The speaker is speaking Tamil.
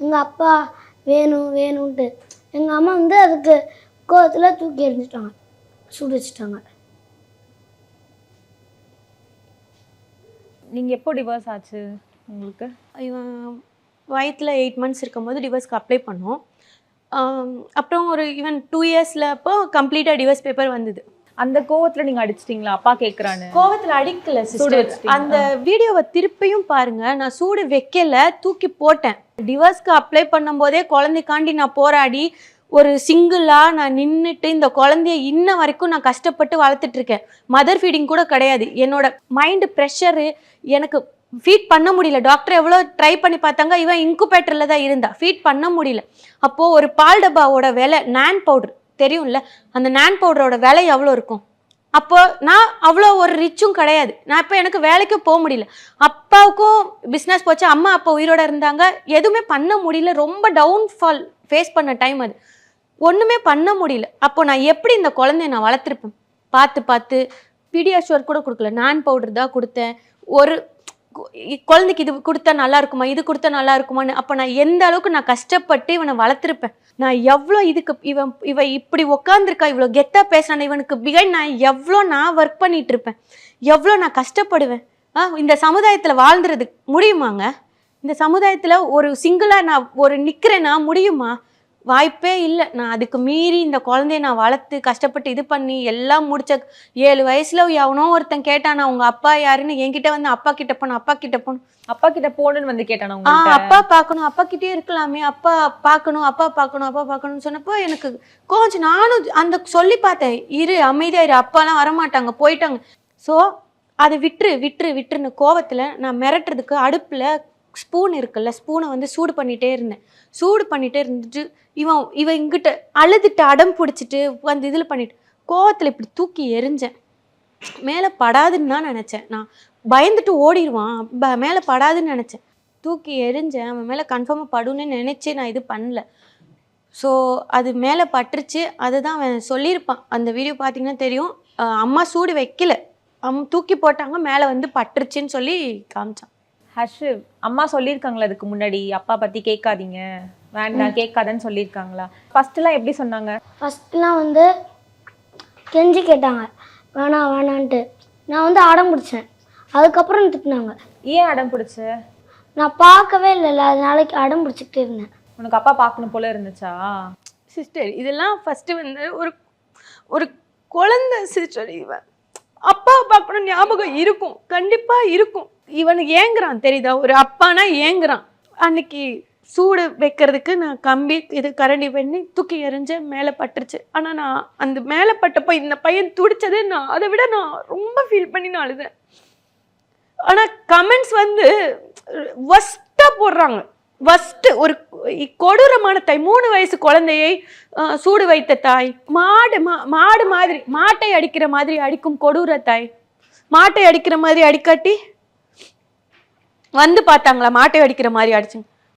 எங்கள் அப்பா வேணும் வேணும்ன்ட்டு எங்கள் அம்மா வந்து அதுக்கு கோவத்தில் தூக்கி எறிஞ்சிட்டாங்க, சுடு வச்சுட்டாங்க. நீங்கள் எப்போ டிவோர்ஸ் ஆச்சு உங்களுக்கு? இவன் வயிற்றில் 8 months இருக்கும்போது டிவோர்ஸ்க்கு அப்ளை பண்ணோம். அப்புறம் ஒரு ஈவன் 2 yearsல அப்போ கம்ப்ளீட்டாக டிவோர்ஸ் பேப்பர் வந்தது. அந்த கோவத்தில் நீங்கள் அடிச்சிட்டிங்களா? அப்பா கேட்குறான்னு. கோவத்தில் அடிக்கல சிஸ்டர். அந்த வீடியோவை திருப்பியும் பாருங்க. நான் சூடு வைக்கல, தூக்கி போட்டேன். டிவோர்ஸ்க்கு அப்ளை பண்ணும்போதே குழந்தைக்காண்டி நான் போராடி ஒரு சிங்கிளாக நான் நின்றுட்டு இந்த குழந்தைய இன்ன வரைக்கும் நான் கஷ்டப்பட்டு வளர்த்துட்டு இருக்கேன். மதர் ஃபீடிங் கூட கிடையாது. என்னோட மைண்டு ப்ரெஷரு, எனக்கு ஃபீட் பண்ண முடியல. டாக்டர் எவ்வளோ ட்ரை பண்ணி பார்த்தாங்க. இவன் இன்குபேட்டரில் தான் இருந்தா, ஃபீட் பண்ண முடியல. அப்போது ஒரு பால் டப்பாவோட விலை, நான் பவுடர் தெரியும்ல, அந்த நான் பவுடரோட விலை எவ்வளோ இருக்கும்? அப்போ நான் அவ்வளோ ஒரு ரிச்சும் கிடையாது. நான் இப்போ எனக்கு வேலைக்கும் போக முடியல. அப்பாவுக்கும் பிஸ்னஸ் போச்சு, அம்மா அப்பா உயிரோட இருந்தாங்க. எதுவுமே பண்ண முடியல. ரொம்ப டவுன்ஃபால் ஃபேஸ் பண்ண டைம் அது. ஒன்றுமே பண்ண முடியல. அப்போ நான் எப்படி இந்த குழந்தைய நான் வளர்த்துருப்பேன்? பார்த்து பார்த்து பீடியாஷுவர் கூட கொடுக்கல, நான் பவுடர் தான் கொடுத்தேன். ஒரு குழந்தைக்கு இது கொடுத்தா நல்லா இருக்குமா, இது கொடுத்தா நல்லா இருக்குமான்னு. அப்போ நான் எந்த அளவுக்கு நான் கஷ்டப்பட்டு இவனை வளர்த்துருப்பேன். நான் எவ்வளோ இதுக்கு இவ இப்படி உட்காந்துருக்கா, இவ்வளோ கெத்தா பேசுறான், இவனுக்கு பிகைண்ட் நான் எவ்வளோ நான் ஒர்க் பண்ணிட்டு இருப்பேன், எவ்வளோ நான் கஷ்டப்படுவேன். இந்த சமுதாயத்தில் வாழ்ந்துறது முடியுமாங்க? இந்த சமுதாயத்தில் ஒரு சிங்கிளாக நான் ஒரு நிற்கிறேன்னா முடியுமா? வாய்ப்பே இல்லை. நான் அதுக்கு மீறி இந்த குழந்தைய நான் வளர்த்து கஷ்டப்பட்டு இது பண்ணி எல்லாம் முடிச்ச 7 வயசுல எவனோ ஒருத்தன் கேட்டானா உங்க அப்பா யாருன்னு, என்கிட்ட வந்து அப்பா கிட்ட போகணும், அப்பா கிட்ட போகணும், அப்பா கிட்ட போகணுன்னு வந்து கேட்டானா? அப்பா பார்க்கணும், அப்பா கிட்டே இருக்கலாமே, அப்பா பார்க்கணும், அப்பா பார்க்கணும், அப்பா பார்க்கணும்னு சொன்னப்போ எனக்கு கொஞ்சம் நானும் அந்த சொல்லி பார்த்தேன். இரு அமைதியா இரு, அப்பாலாம் வரமாட்டாங்க, போயிட்டாங்க. ஸோ அதை விட்டுருன்னு கோவத்தில் நான் மிரட்டுறதுக்கு அடுப்பில் ஸ்பூன் இருக்குல்ல, ஸ்பூனை வந்து சூடு பண்ணிகிட்டே இருந்துட்டு இவன் இங்கிட்ட அழுதுட்டு அடம் பிடிச்சிட்டு அந்த இதில் பண்ணிட்டு கோவத்தில் இப்படி தூக்கி எரிஞ்சேன். மேலே படாதுன்னு தான் நினச்சேன். நான் பயந்துட்டு ஓடிடுவான், மேலே படாதுன்னு நினச்சேன். தூக்கி எரிஞ்சேன். அவன் மேலே கன்ஃபார்மாக படுன்னு நினச்சி நான் இது பண்ணல. ஸோ அது மேலே பட்டுருச்சு. அதுதான் அவன் சொல்லியிருப்பான். அந்த வீடியோ பார்த்தீங்கன்னா தெரியும். அம்மா சூடு வைக்கல, தூக்கி போட்டாங்க, மேலே வந்து பட்டுருச்சுன்னு சொல்லி காமிச்சான். ஹர்ஷிவ், அம்மா சொல்லியிருக்காங்களா இதுக்கு முன்னாடி அப்பா பற்றி கேட்காதீங்க, வேண்டாம் கேட்காதன்னு சொல்லியிருக்காங்களா? ஃபர்ஸ்ட்லாம் எப்படி சொன்னாங்க? ஃபஸ்ட்லாம் வந்து கெஞ்சி கேட்டாங்க, வேணான்ட்டு. நான் வந்து அடம் பிடிச்சேன். அதுக்கப்புறம் திட்டினாங்க. ஏன் அடம் பிடிச்ச? நான் பார்க்கவே இல்லைல்ல, அதனால அடம் பிடிச்சிக்கிட்டே இருந்தேன். உனக்கு அப்பா பார்க்கணும் போல இருந்துச்சா? சிஸ்டர் இதெல்லாம் ஃபஸ்ட்டு வந்து ஒரு குழந்தை சிஸ்டர். இவன் அப்பா பார்க்கணும் ஞாபகம் இருக்கும், கண்டிப்பாக இருக்கும். இவனுக்கு ஏங்குறான் தெரியுதா, ஒரு அப்பானா ஏங்குறான். அன்னைக்கு சூடு வைக்கிறதுக்கு நான் கம்பி இது கரண்டி பண்ணி தூக்கி எறிஞ்சு மேலே பட்டுருச்சு. ஆனால் நான் அந்த மேலே பட்டப்போ இந்த பையன் துடிச்சது, நான் அதை விட நான் ரொம்ப ஃபீல் பண்ணி நான் அழுதேன். ஆனால் கமெண்ட்ஸ் வந்து ஒஸ்ட்டாக போடுறாங்க. ஃபஸ்ட்டு ஒரு கொடூரமான தாய், 3 வயசு குழந்தையை சூடு வைத்த தாய், மாடு மாதிரி மாட்டை அடிக்கிற மாதிரி அடிக்கும் கொடூர தாய். மாட்டை அடிக்கிற மாதிரி அடிக்காட்டி வந்து பார்த்தாங்களா? மாட்டை அடிக்கிற மாதிரி அடிச்சுங்க.